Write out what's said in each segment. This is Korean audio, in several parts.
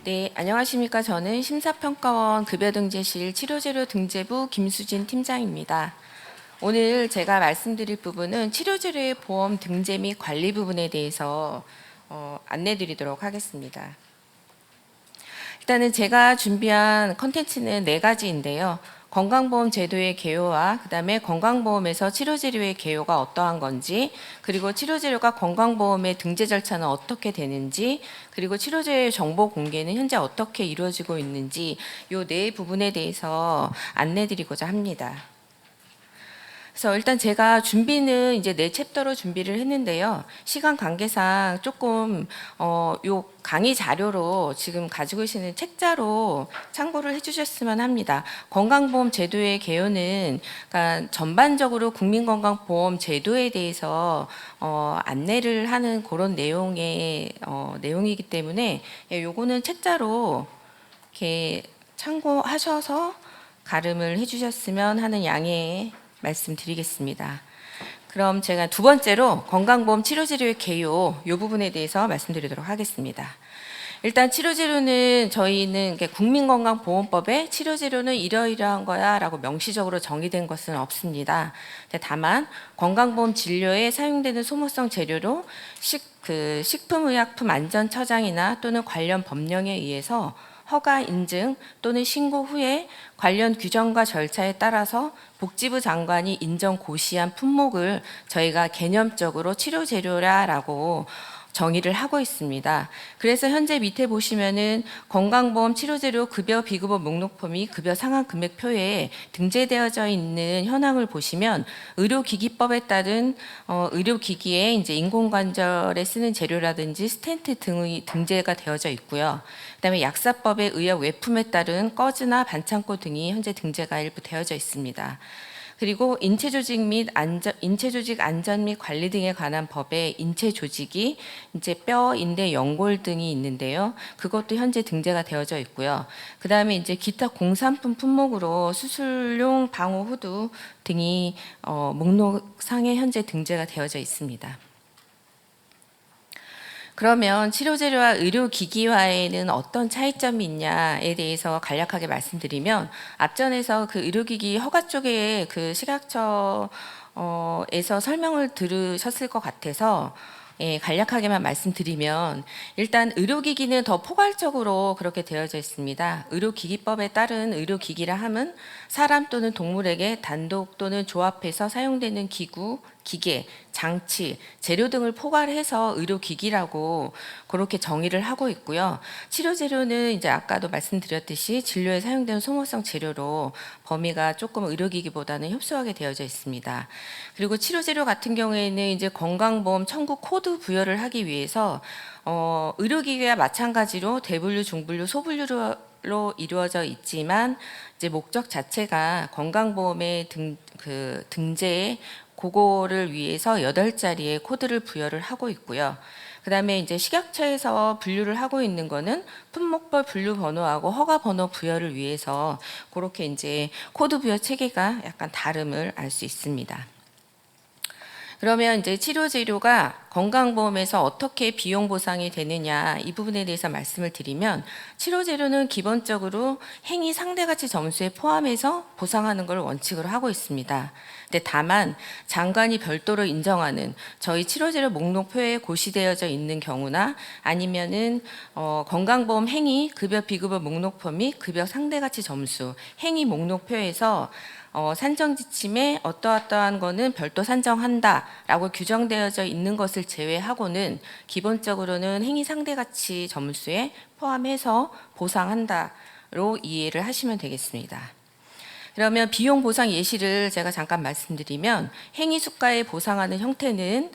네, 안녕하십니까. 저는 심사평가원 급여등재실 치료재료 등재부 김수진 팀장입니다. 오늘 제가 말씀드릴 부분은 치료재료의 보험 등재 및 관리 부분에 대해서 안내드리도록 하겠습니다. 일단은 제가 준비한 컨텐츠는 4가지인데요. 건강보험 제도의 개요와 그다음에 건강보험에서 치료재료의 개요가 어떠한 건지, 그리고 치료재료가 건강보험의 등재 절차는 어떻게 되는지, 그리고 치료재료의 정보 공개는 현재 어떻게 이루어지고 있는지 이 4부분에 대해서 안내드리고자 합니다. 그래서 일단 제가 준비는 이제 4챕터로 준비를 했는데요. 시간 관계상 조금 요 강의 자료로 지금 가지고 계시는 책자로 참고를 해주셨으면 합니다. 건강보험 제도의 개요는 그러니까 전반적으로 국민건강보험 제도에 대해서 안내를 하는 그런 내용의 내용이기 때문에 요거는 책자로 이렇게 참고하셔서 가름을 해주셨으면 하는 양해 말씀드리겠습니다. 그럼 제가 2번째로 건강보험 치료재료의 개요 이 부분에 대해서 말씀드리도록 하겠습니다. 일단 치료재료는 저희는 국민건강보험법에 치료재료는 이러이러한 거야 라고 명시적으로 정의된 것은 없습니다. 다만 건강보험 진료에 사용되는 소모성 재료로 식품의약품안전처장이나 또는 관련 법령에 의해서 허가 인증 또는 신고 후에 관련 규정과 절차에 따라서 복지부 장관이 인정 고시한 품목을 저희가 개념적으로 치료재료라고 정의를 하고 있습니다. 그래서 현재 밑에 보시면은 건강보험 치료재료 급여 비급여 목록표 및 급여 상한 금액표에 등재되어져 있는 현황을 보시면 의료기기법에 따른 의료기기에 이제 인공관절에 쓰는 재료라든지 스텐트 등의 등재가 되어져 있고요. 그다음에 약사법에 의약 외품에 따른 꺼즈나 반창고 등이 현재 등재가 일부 되어져 있습니다. 그리고 인체조직 안전 및 관리 등에 관한 법에 인체조직이 이제 뼈, 인대, 연골 등이 있는데요. 그것도 현재 등재가 되어져 있고요. 그 다음에 이제 기타 공산품 품목으로 수술용 방호 후드 등이 목록상에 현재 등재가 되어져 있습니다. 그러면 치료재료와 의료기기와에는 어떤 차이점이 있냐에 대해서 간략하게 말씀드리면, 앞전에서 그 의료기기 허가 쪽에 그 식약처에서 설명을 들으셨을 것 같아서 간략하게만 말씀드리면, 일단 의료기기는 더 포괄적으로 그렇게 되어져 있습니다. 의료기기법에 따른 의료기기라 함은 사람 또는 동물에게 단독 또는 조합해서 사용되는 기구, 기계, 장치, 재료 등을 포괄해서 의료기기라고 그렇게 정의를 하고 있고요. 치료재료는 이제 아까도 말씀드렸듯이 진료에 사용되는 소모성 재료로 범위가 조금 의료기기보다는 협소하게 되어져 있습니다. 그리고 치료재료 같은 경우에는 이제 건강보험 청구 코드 부여를 하기 위해서 의료기기와 마찬가지로 대분류, 중분류, 소분류로 이루어져 있지만 이제 목적 자체가 건강보험의 등재에 그거를 위해서 8자리의 코드를 부여를 하고 있고요. 그 다음에 이제 식약처에서 분류를 하고 있는 거는 품목별 분류 번호하고 허가 번호 부여를 위해서 그렇게 이제 코드 부여 체계가 약간 다름을 알 수 있습니다. 그러면 이제 치료재료가 건강보험에서 어떻게 비용 보상이 되느냐 이 부분에 대해서 말씀을 드리면, 치료재료는 기본적으로 행위 상대가치 점수에 포함해서 보상하는 걸 원칙으로 하고 있습니다. 근데 다만 장관이 별도로 인정하는 저희 치료재료 목록표에 고시되어져 있는 경우나 아니면은 건강보험 행위 급여 비급여 목록표 및 급여 상대가치 점수 행위 목록표에서 산정 지침에 어떠한 거는 별도 산정한다라고 규정되어져 있는 것을 제외하고는 기본적으로는 행위 상대가치 점수에 포함해서 보상한다로 이해를 하시면 되겠습니다. 그러면 비용 보상 예시를 제가 잠깐 말씀드리면, 행위 수가에 보상하는 형태는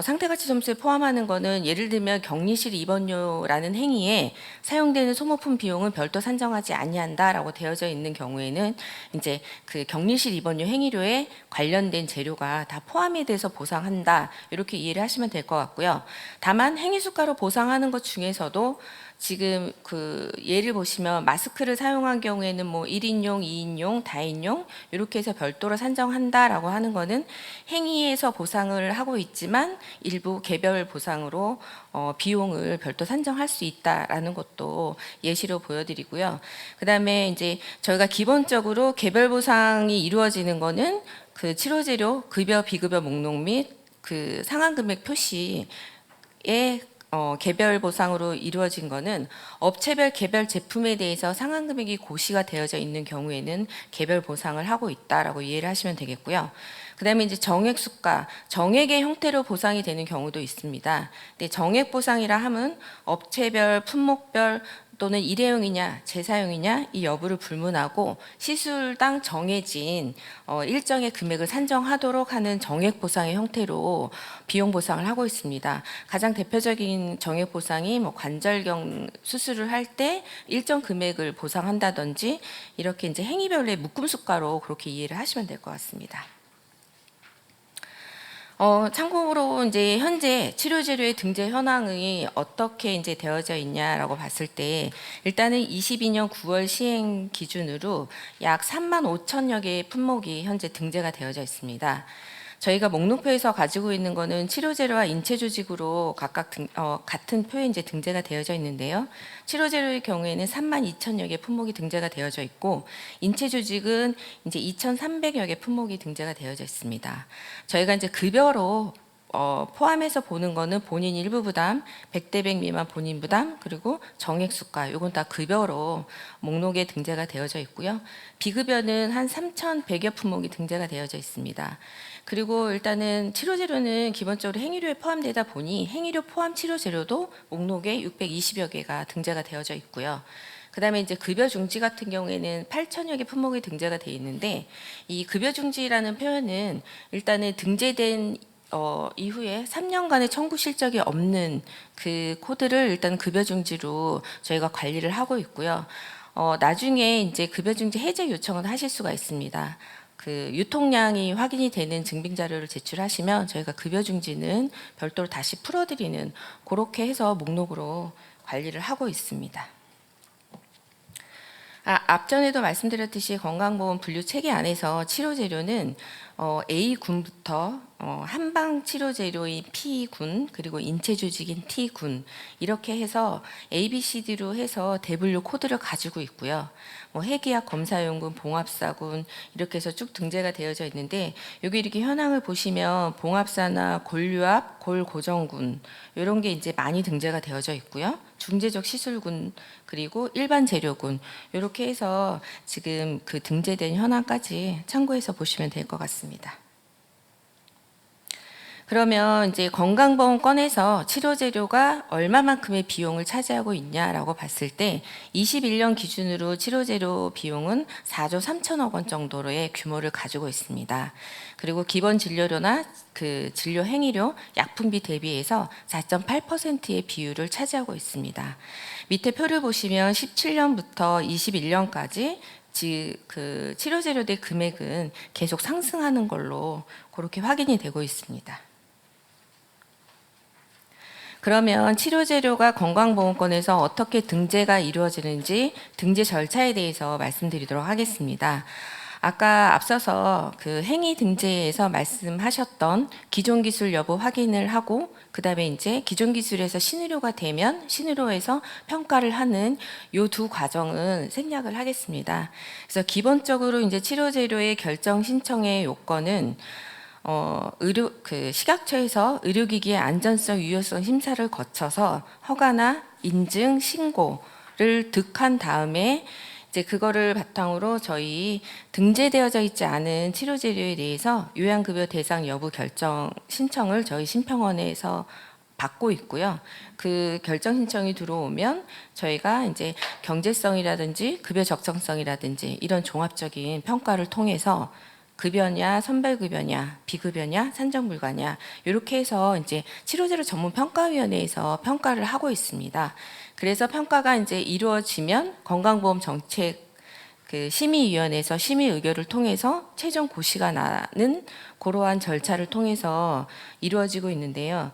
상대가치 점수에 포함하는 거는 예를 들면 격리실 입원료라는 행위에 사용되는 소모품 비용은 별도 산정하지 아니한다라고 되어져 있는 경우에는 이제 그 격리실 입원료 행위료에 관련된 재료가 다 포함이 돼서 보상한다, 이렇게 이해를 하시면 될 것 같고요. 다만 행위 수가로 보상하는 것 중에서도 지금 그 예를 보시면 마스크를 사용한 경우에는 뭐 1인용, 2인용, 다인용 이렇게 해서 별도로 산정한다라고 하는 거는 행위에서 보상을 하고 있지만 일부 개별 보상으로 비용을 별도 산정할 수 있다라는 것도 예시로 보여드리고요. 그다음에 이제 저희가 기본적으로 개별 보상이 이루어지는 거는 그 치료재료 급여 비급여 목록 및 그 상한 금액 표시에 개별 보상으로 이루어진 거는 업체별 개별 제품에 대해서 상한 금액이 고시가 되어져 있는 경우에는 개별 보상을 하고 있다라고 이해를 하시면 되겠고요. 그다음에 이제 정액 수가, 정액의 형태로 보상이 되는 경우도 있습니다. 근데 정액 보상이라 함은 업체별, 품목별 또는 일회용이냐 재사용이냐 이 여부를 불문하고 시술당 정해진 일정의 금액을 산정하도록 하는 정액 보상의 형태로 비용 보상을 하고 있습니다. 가장 대표적인 정액 보상이 뭐 관절경 수술을 할 때 일정 금액을 보상한다든지 이렇게 이제 행위별의 묶음 수가로 그렇게 이해를 하시면 될 것 같습니다. 참고로 이제 현재 치료재료의 등재 현황이 어떻게 이제 되어져 있냐라고 봤을 때 일단은 22년 9월 시행 기준으로 약 3만 5천여 개의 품목이 현재 등재가 되어져 있습니다. 저희가 목록표에서 가지고 있는 거는 치료재료와 인체조직으로 각각 같은 표에 이제 등재가 되어져 있는데요. 치료재료의 경우에는 3만 2천여 개 품목이 등재가 되어져 있고 인체조직은 이제 2,300여 개 품목이 등재가 되어져 있습니다. 저희가 이제 급여로 포함해서 보는 거는 본인 일부 부담, 100대 100 미만 본인 부담, 그리고 정액 수가, 요건 다 급여로 목록에 등재가 되어져 있고요. 비급여는 한 3,100여 품목이 등재가 되어져 있습니다. 그리고 일단은 치료재료는 기본적으로 행위료에 포함되다 보니 행위료 포함 치료재료도 목록에 620여 개가 등재가 되어져 있고요. 그다음에 이제 급여 중지 같은 경우에는 8천여 개 품목이 등재가 되어 있는데 이 급여 중지라는 표현은 일단은 등재된 이후에 3년간의 청구 실적이 없는 그 코드를 일단 급여 중지로 저희가 관리를 하고 있고요. 나중에 이제 급여 중지 해제 요청을 하실 수가 있습니다. 그 유통량이 확인이 되는 증빙 자료를 제출하시면 저희가 급여 중지는 별도로 다시 풀어드리는 그렇게 해서 목록으로 관리를 하고 있습니다. 앞전에도 말씀드렸듯이 건강보험 분류 체계 안에서 치료재료는 A군부터 한방 치료재료인 P군 그리고 인체조직인 T군 이렇게 해서 ABCD로 해서 대분류 코드를 가지고 있고요. 뭐 해기약 검사용군, 봉합사군 이렇게 해서 쭉 등재가 되어져 있는데 여기 이렇게 현황을 보시면 봉합사나 골유압, 골고정군 이런 게 이제 많이 등재가 되어져 있고요. 중재적 시술군 그리고 일반 재료군 이렇게 해서 지금 그 등재된 현황까지 참고해서 보시면 될 것 같습니다. 그러면 이제 건강보험권에서 치료재료가 얼마만큼의 비용을 차지하고 있냐라고 봤을 때 21년 기준으로 치료재료 비용은 4조 3천억 원 정도의 규모를 가지고 있습니다. 그리고 기본 진료료나 그 진료 행위료, 약품비 대비해서 4.8%의 비율을 차지하고 있습니다. 밑에 표를 보시면 17년부터 21년까지 그 치료재료대 금액은 계속 상승하는 걸로 그렇게 확인이 되고 있습니다. 그러면 치료재료가 건강보험권에서 어떻게 등재가 이루어지는지 등재 절차에 대해서 말씀드리도록 하겠습니다. 아까 앞서서 그 행위 등재에서 말씀하셨던 기존 기술 여부 확인을 하고 그다음에 이제 기존 기술에서 신의료가 되면 신의료에서 평가를 하는 요 두 과정은 생략을 하겠습니다. 그래서 기본적으로 이제 치료재료의 결정 신청의 요건은 식약처에서 의료기기의 안전성, 유효성 심사를 거쳐서 허가나 인증, 신고를 득한 다음에 이제 그거를 바탕으로 저희 등재되어져 있지 않은 치료재료에 대해서 요양급여 대상 여부 결정 신청을 저희 심평원에서 받고 있고요. 그 결정 신청이 들어오면 저희가 이제 경제성이라든지 급여 적정성이라든지 이런 종합적인 평가를 통해서 급여냐, 선별급여냐, 비급여냐, 산정불가냐 이렇게 해서 이제 치료재료 전문 평가위원회에서 평가를 하고 있습니다. 그래서 평가가 이제 이루어지면 건강보험 정책 그 심의위원회에서 심의 의결을 통해서 최종 고시가 나는 그러한 절차를 통해서 이루어지고 있는데요.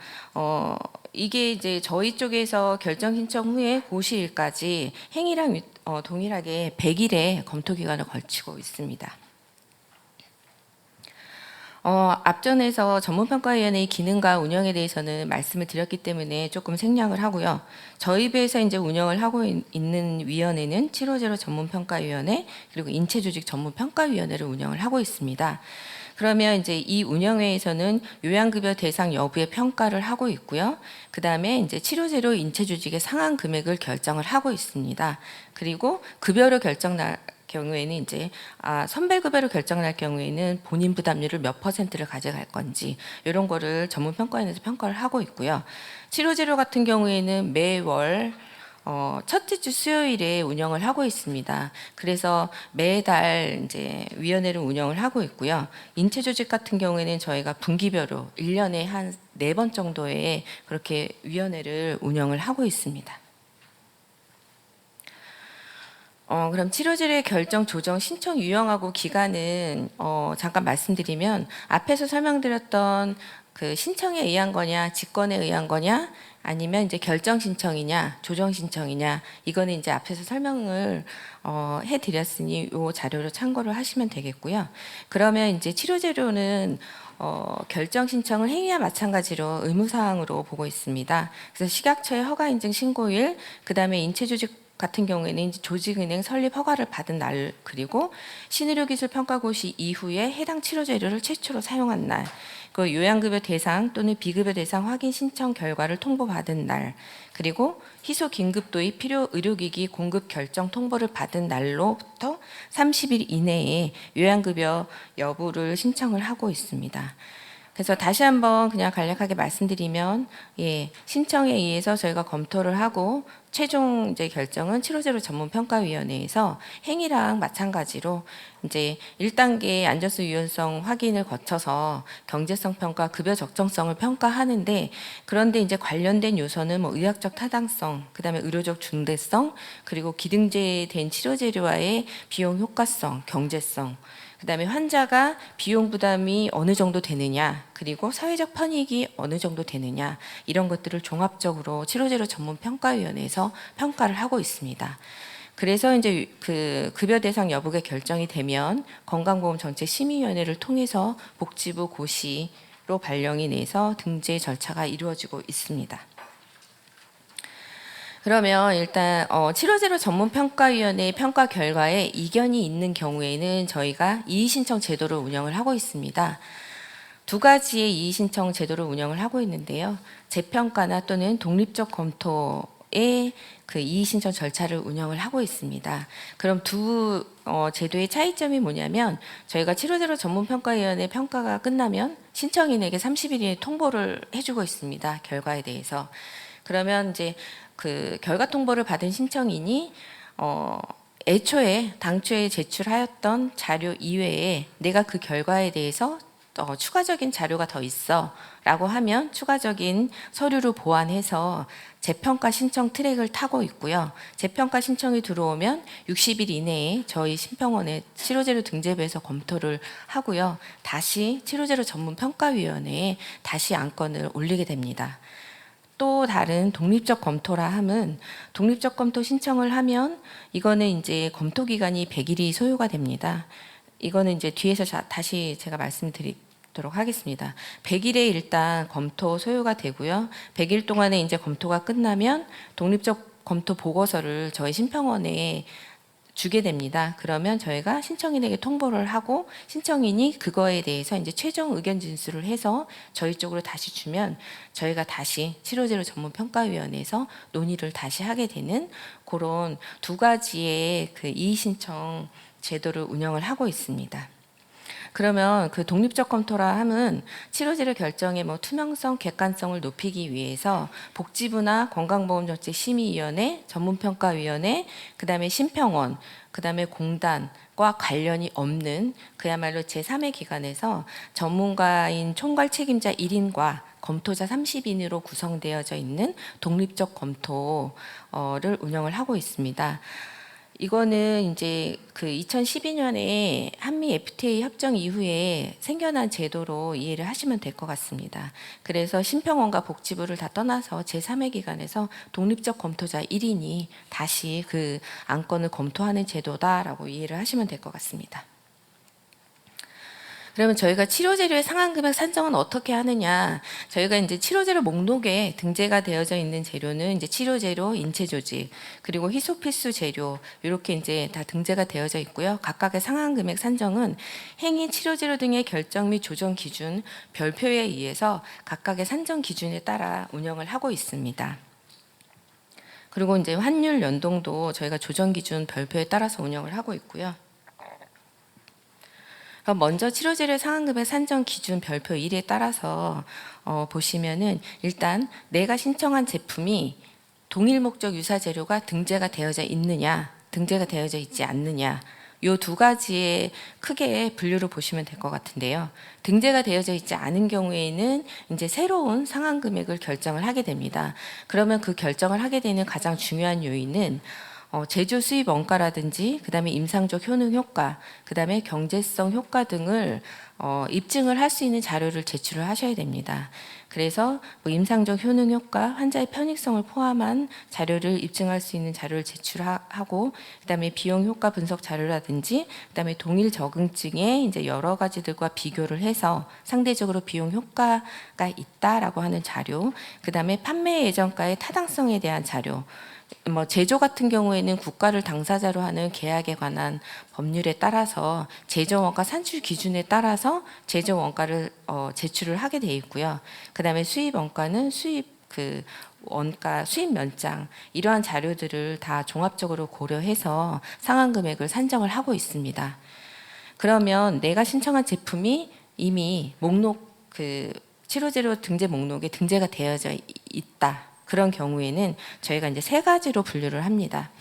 이게 이제 저희 쪽에서 결정 신청 후에 고시일까지 행위랑 동일하게 100일의 검토 기간을 걸치고 있습니다. 앞전에서 전문평가위원회의 기능과 운영에 대해서는 말씀을 드렸기 때문에 조금 생략을 하고요. 저희 부에서 이제 운영을 하고 있는 위원회는 750 전문평가위원회 그리고 인체조직 전문평가위원회를 운영을 하고 있습니다. 그러면 이제 이 운영회에서는 요양급여 대상 여부의 평가를 하고 있고요. 그 다음에 이제 치료제로 인체조직의 상한 금액을 결정을 하고 있습니다. 그리고 급여로 결정날 경우에는 이제 선별급여로 결정날 경우에는 본인 부담률을 몇 %를 가져갈 건지 이런 거를 전문평가원에서 평가를 하고 있고요. 치료제로 같은 경우에는 매월 첫째 주 수요일에 운영을 하고 있습니다. 그래서 매달 이제 위원회를 운영을 하고 있고요. 인체조직 같은 경우에는 저희가 분기별로 1년에 한 4번 정도의 그렇게 위원회를 운영을 하고 있습니다. 그럼 치료제의 결정, 조정, 신청 유형하고 기간은 잠깐 말씀드리면 앞에서 설명드렸던 그 신청에 의한 거냐, 직권에 의한 거냐, 아니면 이제 결정 신청이냐, 조정 신청이냐, 이거는 이제 앞에서 설명을 해드렸으니 이 자료로 참고를 하시면 되겠고요. 그러면 이제 치료제로는 결정 신청을 행위와 마찬가지로 의무사항으로 보고 있습니다. 그래서 식약처의 허가인증 신고일, 그 다음에 인체조직 같은 경우에는 조직은행 설립 허가를 받은 날, 그리고 신의료기술 평가고시 이후에 해당 치료제료를 최초로 사용한 날, 그 요양급여 대상 또는 비급여 대상 확인 신청 결과를 통보받은 날, 그리고 희소 긴급 도입 필요 의료기기 공급 결정 통보를 받은 날로부터 30일 이내에 요양급여 여부를 신청을 하고 있습니다. 그래서 다시 한번 그냥 간략하게 말씀드리면, 신청에 의해서 저희가 검토를 하고 최종 이제 결정은 치료제로 전문평가위원회에서 행위랑 마찬가지로 이제 1단계 안전성 유연성 확인을 거쳐서 경제성 평가, 급여 적정성을 평가하는데, 그런데 이제 관련된 요소는 뭐 의학적 타당성, 그다음에 의료적 중대성, 그리고 기등재된 치료제료와의 비용 효과성, 경제성, 그다음에 환자가 비용 부담이 어느 정도 되느냐, 그리고 사회적 편익이 어느 정도 되느냐, 이런 것들을 종합적으로 치료제로 전문평가위원회에서 평가를 하고 있습니다. 그래서 이제 그 급여 대상 여부가 결정이 되면 건강보험정책심의위원회를 통해서 복지부 고시로 발령이 내서 등재 절차가 이루어지고 있습니다. 그러면 일단 치료제로 전문평가위원회의 평가 결과에 이견이 있는 경우에는 저희가 이의신청 제도를 운영을 하고 있습니다. 두 가지의 이의신청 제도를 운영을 하고 있는데요. 재평가나 또는 독립적 검토의 그 이의신청 절차를 운영을 하고 있습니다. 그럼 두 제도의 차이점이 뭐냐면, 저희가 치료제로 전문평가위원회 평가가 끝나면 신청인에게 30일 이내 통보를 해주고 있습니다. 결과에 대해서. 그러면 이제 그 결과 통보를 받은 신청인이 애초에 당초에 제출하였던 자료 이외에 내가 그 결과에 대해서 추가적인 자료가 더 있어 라고 하면 추가적인 서류를 보완해서 재평가 신청 트랙을 타고 있고요. 재평가 신청이 들어오면 60일 이내에 저희 심평원의 치료제로 등재부에서 검토를 하고요. 다시 치료제로 전문평가위원회에 다시 안건을 올리게 됩니다. 또 다른 독립적 검토라 함은, 독립적 검토 신청을 하면 이거는 이제 검토 기간이 100일이 소요가 됩니다. 이거는 이제 뒤에서 다시 제가 말씀드리도록 하겠습니다. 100일에 일단 검토 소요가 되고요. 100일 동안에 이제 검토가 끝나면 독립적 검토 보고서를 저희 심평원에 주게 됩니다. 그러면 저희가 신청인에게 통보를 하고 신청인이 그거에 대해서 이제 최종 의견 진술을 해서 저희 쪽으로 다시 주면 저희가 다시 치료제로 전문평가위원회에서 논의를 다시 하게 되는 그런 두 가지의 그 이의신청 제도를 운영을 하고 있습니다. 그러면 그 독립적 검토라 함은 치료제료 결정의 뭐 투명성, 객관성을 높이기 위해서 복지부나 건강보험정책심의위원회, 전문평가위원회, 그다음에 심평원, 그다음에 공단과 관련이 없는 그야말로 제3의 기관에서 전문가인 총괄 책임자 1인과 검토자 30인으로 구성되어져 있는 독립적 검토를 운영을 하고 있습니다. 이거는 이제 그 2012년에 한미 FTA 협정 이후에 생겨난 제도로 이해를 하시면 될 것 같습니다. 그래서 심평원과 복지부를 다 떠나서 제3의 기관에서 독립적 검토자 1인이 다시 그 안건을 검토하는 제도다라고 이해를 하시면 될 것 같습니다. 그러면 저희가 치료재료의 상한금액 산정은 어떻게 하느냐? 저희가 이제 치료재료 목록에 등재가 되어져 있는 재료는 이제 치료재료, 인체조직, 그리고 희소필수 재료 이렇게 이제 다 등재가 되어져 있고요. 각각의 상한금액 산정은 행위 치료재료 등의 결정 및 조정 기준 별표에 의해서 각각의 산정 기준에 따라 운영을 하고 있습니다. 그리고 이제 환율 연동도 저희가 조정 기준 별표에 따라서 운영을 하고 있고요. 그럼 먼저 치료재료 상한금액 산정 기준 별표 1에 따라서 보시면은 일단 내가 신청한 제품이 동일 목적 유사 재료가 등재가 되어져 있느냐, 등재가 되어져 있지 않느냐, 요 두 가지의 크게 분류를 보시면 될 것 같은데요. 등재가 되어져 있지 않은 경우에는 이제 새로운 상한 금액을 결정을 하게 됩니다. 그러면 그 결정을 하게 되는 가장 중요한 요인은 제조 수입 원가라든지 그다음에 임상적 효능 효과, 그다음에 경제성 효과 등을 입증을 할 수 있는 자료를 제출을 하셔야 됩니다. 그래서 뭐 임상적 효능 효과, 환자의 편익성을 포함한 자료를 입증할 수 있는 자료를 제출하고, 그다음에 비용 효과 분석 자료라든지, 그다음에 동일 적응증의 이제 여러 가지들과 비교를 해서 상대적으로 비용 효과가 있다라고 하는 자료, 그다음에 판매 예정가의 타당성에 대한 자료. 뭐 제조 같은 경우에는 국가를 당사자로 하는 계약에 관한 법률에 따라서 제조 원가 산출 기준에 따라서 제조 원가를 제출을 하게 돼 있고요. 그다음에 수입 원가는 수입 그 원가 수입 면장 이러한 자료들을 다 종합적으로 고려해서 상한 금액을 산정을 하고 있습니다. 그러면 내가 신청한 제품이 이미 목록 그 치료재료 등재 목록에 등재가 되어져 있다. 그런 경우에는 저희가 이제 세 가지로 분류를 합니다.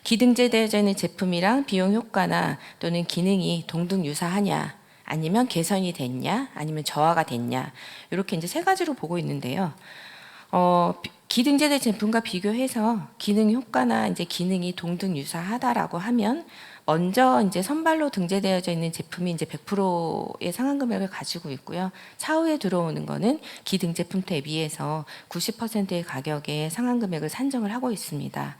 기등재되어져 있는 제품이랑 비용 효과나 또는 기능이 동등 유사하냐, 아니면 개선이 됐냐, 아니면 저하가 됐냐, 이렇게 이제 세 가지로 보고 있는데요. 기등재된 제품과 비교해서 기능 효과나 이제 기능이 동등 유사하다라고 하면 먼저 이제 선발로 등재되어져 있는 제품이 이제 100%의 상한 금액을 가지고 있고요. 차후에 들어오는 거는 기등 제품 대비해서 90%의 가격의 상한 금액을 산정을 하고 있습니다.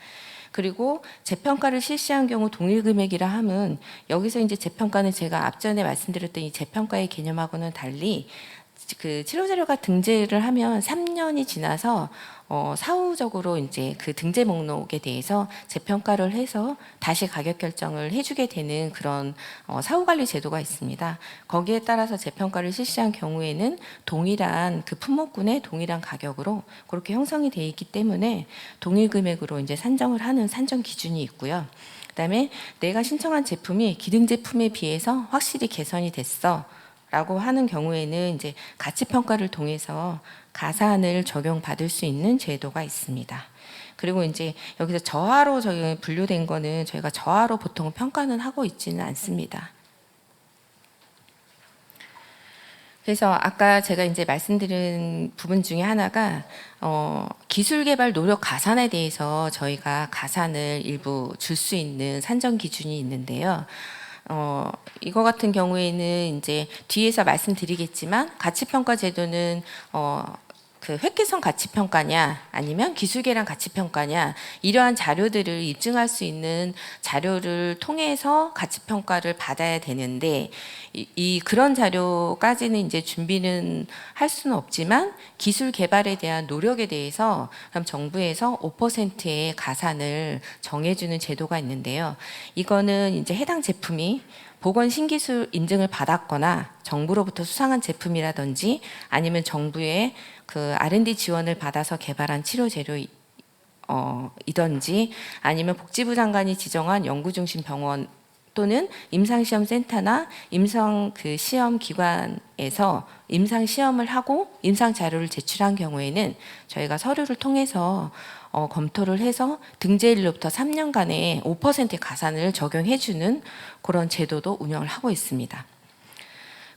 그리고 재평가를 실시한 경우 동일 금액이라 함은 여기서 이제 재평가는 제가 앞전에 말씀드렸던 이 재평가의 개념하고는 달리 그 치료재료가 등재를 하면 3년이 지나서 사후적으로 이제 그 등재 목록에 대해서 재평가를 해서 다시 가격 결정을 해주게 되는 그런 사후관리 제도가 있습니다. 거기에 따라서 재평가를 실시한 경우에는 동일한 그 품목군의 동일한 가격으로 그렇게 형성이 되어 있기 때문에 동일 금액으로 이제 산정을 하는 산정 기준이 있고요. 그다음에 내가 신청한 제품이 기등 제품에 비해서 확실히 개선이 됐어. 라고 하는 경우에는 이제 가치 평가를 통해서 가산을 적용받을 수 있는 제도가 있습니다. 그리고 이제 여기서 저하로 저희 분류된 거는 저희가 저하로 보통 평가는 하고 있지는 않습니다. 그래서 아까 제가 이제 말씀드린 부분 중에 하나가 기술 개발 노력 가산에 대해서 저희가 가산을 일부 줄 수 있는 산정 기준이 있는데요. 이거 같은 경우에는 이제 뒤에서 말씀드리겠지만 가치평가 제도는 그 획기성 가치평가냐 아니면 기술계량 가치평가냐 이러한 자료들을 입증할 수 있는 자료를 통해서 가치평가를 받아야 되는데 그런 자료까지는 이제 준비는 할 수는 없지만 기술 개발에 대한 노력에 대해서 그럼 정부에서 5%의 가산을 정해주는 제도가 있는데요. 이거는 이제 해당 제품이 보건 신기술 인증을 받았거나 정부로부터 수상한 제품이라든지 아니면 정부의 그 R&D 지원을 받아서 개발한 치료 재료 이든지 아니면 복지부 장관이 지정한 연구중심 병원 또는 임상시험센터나 임상 그 시험 기관에서 임상 시험을 하고 임상 자료를 제출한 경우에는 저희가 서류를 통해서 검토를 해서 등재일로부터 3년간의 5%의 가산을 적용해주는 그런 제도도 운영을 하고 있습니다.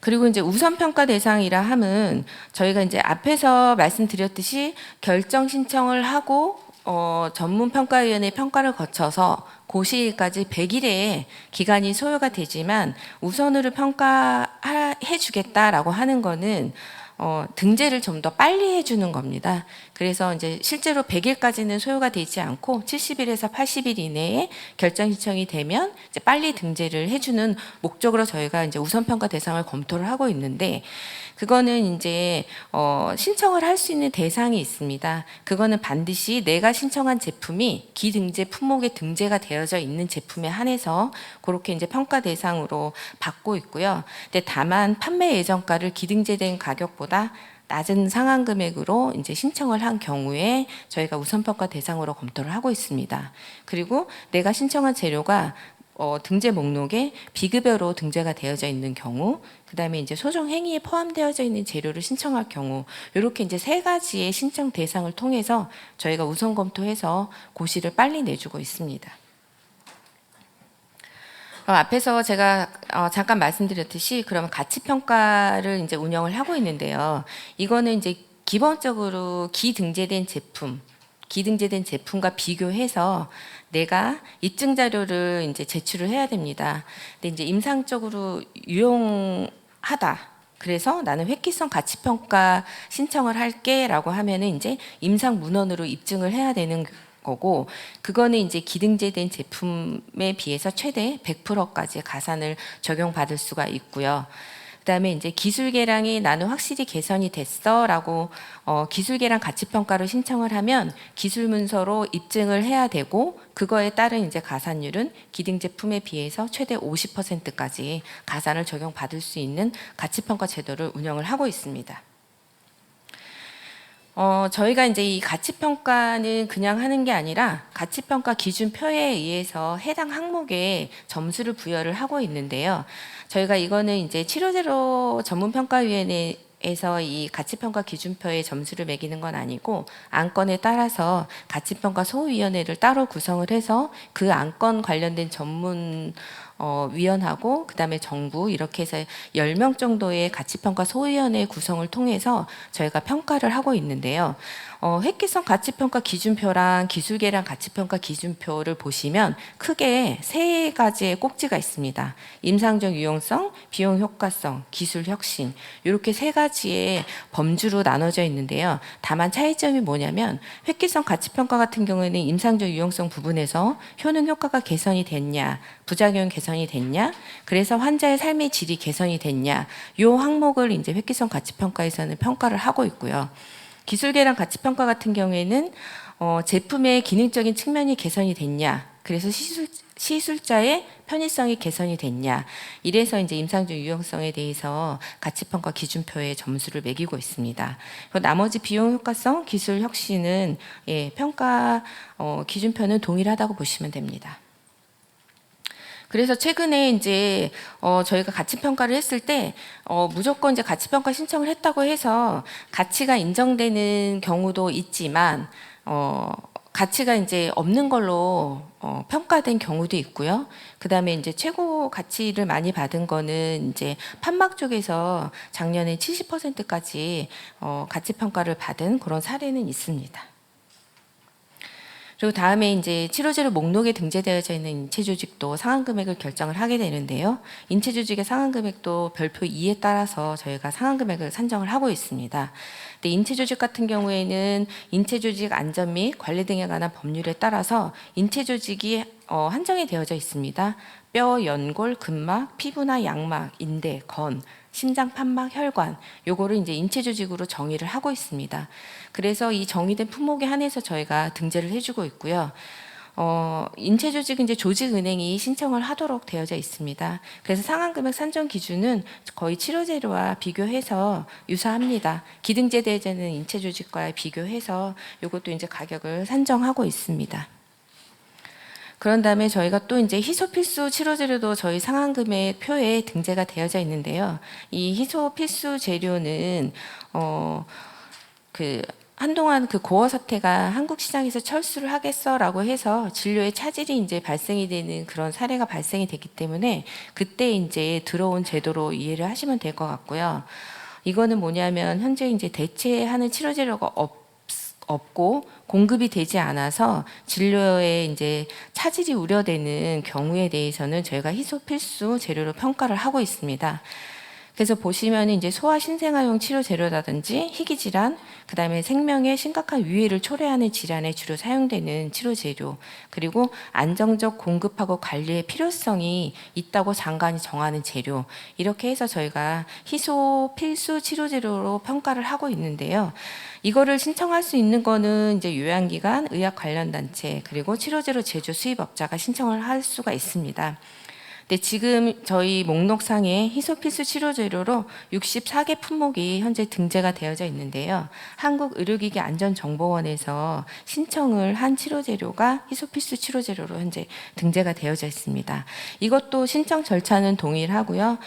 그리고 이제 우선평가 대상이라 함은 저희가 이제 앞에서 말씀드렸듯이 결정 신청을 하고 전문 평가위원회 평가를 거쳐서 고시일까지 100일의 기간이 소요가 되지만 우선으로 평가해 주겠다라고 하는 거는 등재를 좀 더 빨리 해주는 겁니다. 그래서 이제 실제로 100일까지는 소요가 되지 않고 70일에서 80일 이내에 결정 신청이 되면 이제 빨리 등재를 해주는 목적으로 저희가 이제 우선 평가 대상을 검토를 하고 있는데, 그거는 이제 신청을 할 수 있는 대상이 있습니다. 그거는 반드시 내가 신청한 제품이 기등재 품목에 등재가 되어져 있는 제품에 한해서 그렇게 이제 평가 대상으로 받고 있고요. 근데 다만 판매 예정가를 기등재된 가격보다 낮은 상한 금액으로 이제 신청을 한 경우에 저희가 우선 평가 대상으로 검토를 하고 있습니다. 그리고 내가 신청한 재료가 등재 목록에 비급여로 등재가 되어져 있는 경우, 그다음에 이제 소정 행위에 포함되어져 있는 재료를 신청할 경우, 이렇게 이제 세 가지의 신청 대상을 통해서 저희가 우선 검토해서 고시를 빨리 내주고 있습니다. 앞에서 제가 잠깐 말씀드렸듯이 그러면 가치 평가를 이제 운영을 하고 있는데요. 이거는 이제 기본적으로 기등재된 제품과 비교해서 내가 입증 자료를 이제 제출을 해야 됩니다. 근데 이제 임상적으로 유용하다. 그래서 나는 획기성 가치 평가 신청을 할게라고 하면은 이제 임상 문헌으로 입증을 해야 되는 거고, 그거는 이제 기등재된 제품에 비해서 최대 100%까지 가산을 적용받을 수가 있고요. 그다음에 이제 기술 개량이 나는 확실히 개선이 됐어라고 기술 개량 가치 평가를 신청을 하면 기술 문서로 입증을 해야 되고, 그거에 따른 이제 가산율은 기등 제품에 비해서 최대 50%까지 가산을 적용받을 수 있는 가치 평가 제도를 운영을 하고 있습니다. 저희가 이제 이 가치평가는 그냥 하는 게 아니라 가치평가 기준표에 의해서 해당 항목에 점수를 부여를 하고 있는데요. 저희가 이거는 이제 치료제로 전문평가위원회에서 이 가치평가 기준표에 점수를 매기는 건 아니고, 안건에 따라서 가치평가 소위원회를 따로 구성을 해서 그 안건 관련된 전문 위원하고 그다음에 정부 이렇게 해서 10명 정도의 가치평가 소위원회 구성을 통해서 저희가 평가를 하고 있는데요. 획기성 가치평가 기준표랑 기술개량 가치평가 기준표를 보시면 크게 세 가지의 꼭지가 있습니다. 임상적 유용성, 비용 효과성, 기술 혁신, 이렇게 세 가지의 범주로 나눠져 있는데요. 다만 차이점이 뭐냐면 획기성 가치평가 같은 경우에는 임상적 유용성 부분에서 효능 효과가 개선이 됐냐, 부작용 개선이 됐냐, 그래서 환자의 삶의 질이 개선이 됐냐, 이 항목을 이제 획기성 가치평가에서는 평가를 하고 있고요. 기술개량 가치평가 같은 경우에는 제품의 기능적인 측면이 개선이 됐냐, 그래서 시술자의 편의성이 개선이 됐냐, 이래서 이제 임상적 유용성에 대해서 가치평가 기준표에 점수를 매기고 있습니다. 나머지 비용 효과성, 기술 혁신은 평가 기준표는 동일하다고 보시면 됩니다. 그래서 최근에 이제 저희가 가치 평가를 했을 때 무조건 이제 가치 평가 신청을 했다고 해서 가치가 인정되는 경우도 있지만 가치가 이제 없는 걸로 평가된 경우도 있고요. 그다음에 이제 최고 가치를 많이 받은 거는 이제 판막 쪽에서 작년에 70%까지 가치 평가를 받은 그런 사례는 있습니다. 그리고 다음에 이제 치료제로 목록에 등재되어져 있는 인체 조직도 상한 금액을 결정을 하게 되는데요. 인체 조직의 상한 금액도 별표 2에 따라서 저희가 상한 금액을 산정을 하고 있습니다. 근데 인체 조직 같은 경우에는 인체 조직 안전 및 관리 등에 관한 법률에 따라서 인체 조직이 한정이 되어져 있습니다. 뼈, 연골, 근막, 피부나 양막, 인대, 건, 심장, 판막, 혈관, 요거를 이제 인체 조직으로 정의를 하고 있습니다. 그래서 이 정의된 품목에 한해서 저희가 등재를 해주고 있고요. 인체 조직은 이제 조직은행이 신청을 하도록 되어져 있습니다. 그래서 상한 금액 산정 기준은 거의 치료제로와 비교해서 유사합니다. 기등재되어지는 인체 조직과 비교해서 요것도 이제 가격을 산정하고 있습니다. 그런 다음에 저희가 또 이제 희소 필수 치료 재료도 저희 상한 금액 표에 등재가 되어져 있는데요. 이 희소 필수 재료는 한동안 그 고어 사태가 한국 시장에서 철수를 하겠어라고 해서 진료에 차질이 이제 발생이 되는 그런 사례가 발생이 됐기 때문에 그때 이제 들어온 제도로 이해를 하시면 될 것 같고요. 이거는 뭐냐면 현재 이제 대체하는 치료 재료가 없고 공급이 되지 않아서 진료에 이제 차질이 우려되는 경우에 대해서는 저희가 희소 필수 재료로 평가를 하고 있습니다. 그래서 보시면 이제 소아 신생아용 치료 재료라든지 희귀 질환, 그다음에 생명에 심각한 위해를 초래하는 질환에 주로 사용되는 치료 재료, 그리고 안정적 공급하고 관리의 필요성이 있다고 장관이 정하는 재료, 이렇게 해서 저희가 희소 필수 치료 재료로 평가를 하고 있는데요. 이거를 신청할 수 있는 거는 이제 요양기관, 의학 관련 단체, 그리고 치료재료 제조 수입업자가 신청을 할 수가 있습니다. 네, 지금 저희 목록상에 희소필수 치료재료로 64개 품목이 현재 등재가 되어져 있는데요. 한국의료기기안전정보원에서 신청을 한 치료재료가 희소필수 치료재료로 현재 등재가 되어져 있습니다. 이것도 신청 절차는 동일하고요.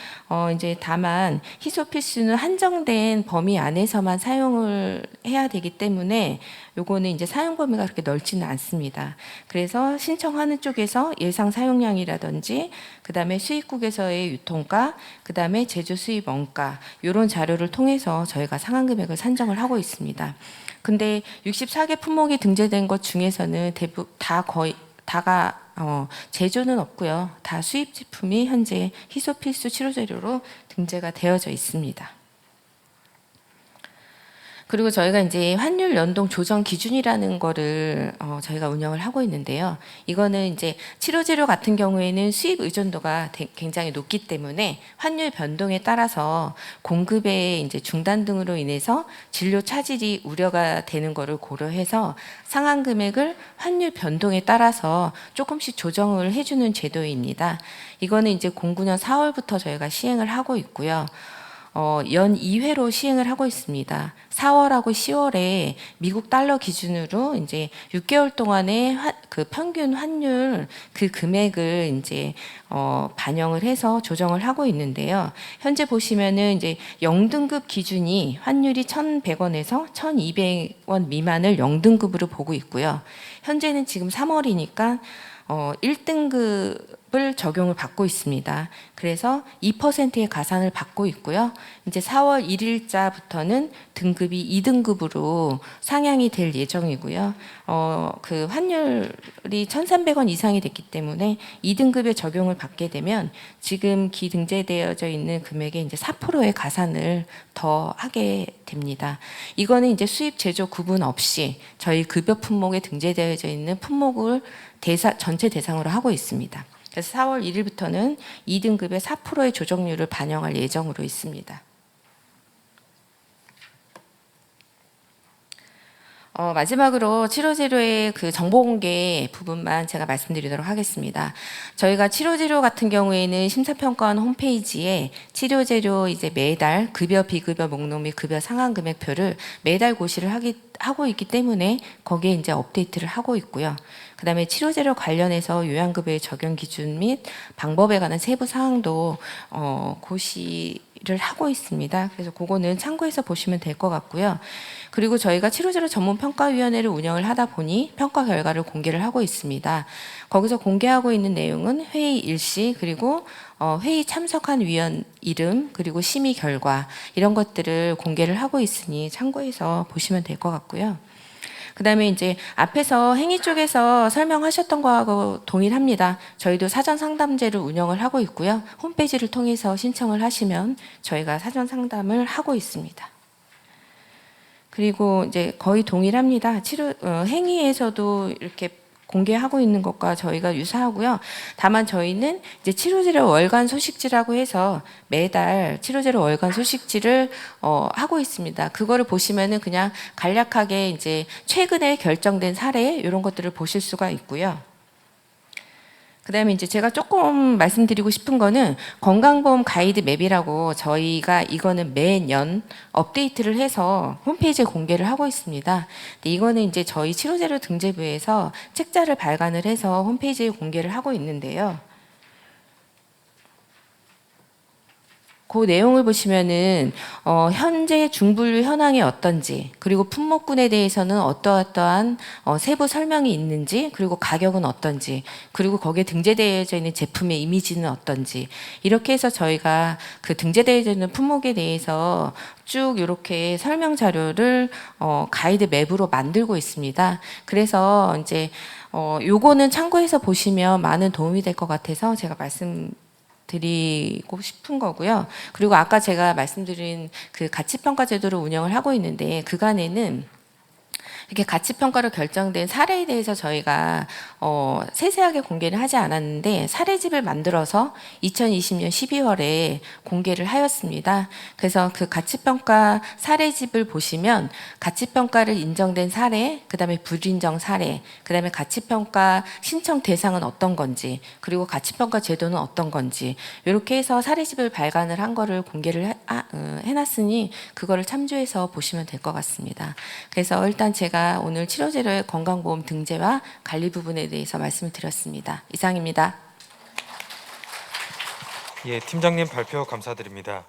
이제 다만 희소필수는 한정된 범위 안에서만 사용을 해야 되기 때문에 요거는 이제 사용 범위가 그렇게 넓지는 않습니다. 그래서 신청하는 쪽에서 예상 사용량이라든지 그다음에 수입국에서의 유통가, 그다음에 제조 수입 원가 이런 자료를 통해서 저희가 상한 금액을 산정을 하고 있습니다. 근데 64개 품목이 등재된 것 중에서는 다가 제조는 없고요. 다 수입 제품이 현재 희소 필수 치료 재료로 등재가 되어져 있습니다. 그리고 저희가 이제 환율 연동 조정 기준이라는 거를 저희가 운영을 하고 있는데요. 이거는 이제 치료 재료 같은 경우에는 수입 의존도가 굉장히 높기 때문에 환율 변동에 따라서 공급의 이제 중단 등으로 인해서 진료 차질이 우려가 되는 거를 고려해서 상한 금액을 환율 변동에 따라서 조금씩 조정을 해주는 제도입니다. 이거는 이제 09년 4월부터 저희가 시행을 하고 있고요. 연 2회로 시행을 하고 있습니다. 4월하고 10월에 미국 달러 기준으로 이제 6개월 동안의 그 평균 환율 그 금액을 이제 반영을 해서 조정을 하고 있는데요. 현재 보시면은 이제 0등급 기준이 환율이 1,100원에서 1,200원 미만을 0등급으로 보고 있고요. 현재는 지금 3월이니까 1등급을 적용을 받고 있습니다. 그래서 2%의 가산을 받고 있고요. 이제 4월 1일자부터는 등급이 2등급으로 상향이 될 예정이고요. 그 환율이 1,300원 이상이 됐기 때문에 2등급에 적용을 받게 되면 지금 기등재되어져 있는 금액에 이제 4%의 가산을 더 하게 됩니다. 이거는 이제 수입 제조 구분 없이 저희 급여 품목에 등재되어져 있는 품목을 전체 대상으로 하고 있습니다. 그래서 4월 1일부터는 2등급의 4%의 조정률을 반영할 예정으로 있습니다. 마지막으로 치료재료의 그 정보 공개 부분만 제가 말씀드리도록 하겠습니다. 저희가 치료재료 같은 경우에는 심사평가원 홈페이지에 치료재료 이제 매달 급여 비급여 목록 및 급여 상한 금액표를 매달 고시를 하고 있기 때문에 거기에 이제 업데이트를 하고 있고요. 그다음에 치료재료 관련해서 요양급여의 적용 기준 및 방법에 관한 세부 사항도 고시를 하고 있습니다. 그래서 그거는 참고해서 보시면 될 것 같고요. 그리고 저희가 치료재료 전문평가위원회를 운영을 하다 보니 평가 결과를 공개를 하고 있습니다. 거기서 공개하고 있는 내용은 회의 일시 그리고 회의 참석한 위원 이름 그리고 심의 결과 이런 것들을 공개를 하고 있으니 참고해서 보시면 될 것 같고요. 그다음에 이제 앞에서 행위 쪽에서 설명하셨던 거하고 동일합니다. 저희도 사전 상담제를 운영을 하고 있고요. 홈페이지를 통해서 신청을 하시면 저희가 사전 상담을 하고 있습니다. 그리고 이제 거의 동일합니다. 행위에서도 이렇게 공개하고 있는 것과 저희가 유사하고요. 다만 저희는 이제 치료재료 월간 소식지라고 해서 매달 치료재료 월간 소식지를 하고 있습니다. 그거를 보시면은 그냥 간략하게 이제 최근에 결정된 사례 이런 것들을 보실 수가 있고요. 그다음에 이제 제가 조금 말씀드리고 싶은 거는 건강보험 가이드 맵이라고 저희가 이거는 매년 업데이트를 해서 홈페이지에 공개를 하고 있습니다. 근데 이거는 이제 저희 치료재료 등재부에서 책자를 발간을 해서 홈페이지에 공개를 하고 있는데요. 그 내용을 보시면은 현재 중분류 현황이 어떤지, 그리고 품목군에 대해서는 어떠어떠한 세부 설명이 있는지, 그리고 가격은 어떤지, 그리고 거기에 등재되어져 있는 제품의 이미지는 어떤지, 이렇게 해서 저희가 그 등재되어져 있는 품목에 대해서 쭉 이렇게 설명 자료를 가이드 맵으로 만들고 있습니다. 그래서 이제 요거는 참고해서 보시면 많은 도움이 될 것 같아서 제가 드리고 싶은 거고요. 그리고 아까 제가 말씀드린 그 가치평가 제도를 운영을 하고 있는데, 그간에는 이렇게 가치평가로 결정된 사례에 대해서 저희가 세세하게 공개를 하지 않았는데, 사례집을 만들어서 2020년 12월에 공개를 하였습니다. 그래서 그 가치평가 사례집을 보시면 가치평가를 인정된 사례, 그 다음에 불인정 사례, 그 다음에 가치평가 신청 대상은 어떤 건지, 그리고 가치평가 제도는 어떤 건지, 이렇게 해서 사례집을 발간을 한 거를 공개를 해놨으니 그거를 참조해서 보시면 될 것 같습니다. 그래서 일단 제가 오늘 치료재료의 건강보험 등재와 관리 부분에 대해서 말씀을 드렸습니다. 이상입니다. 예, 팀장님 발표 감사드립니다.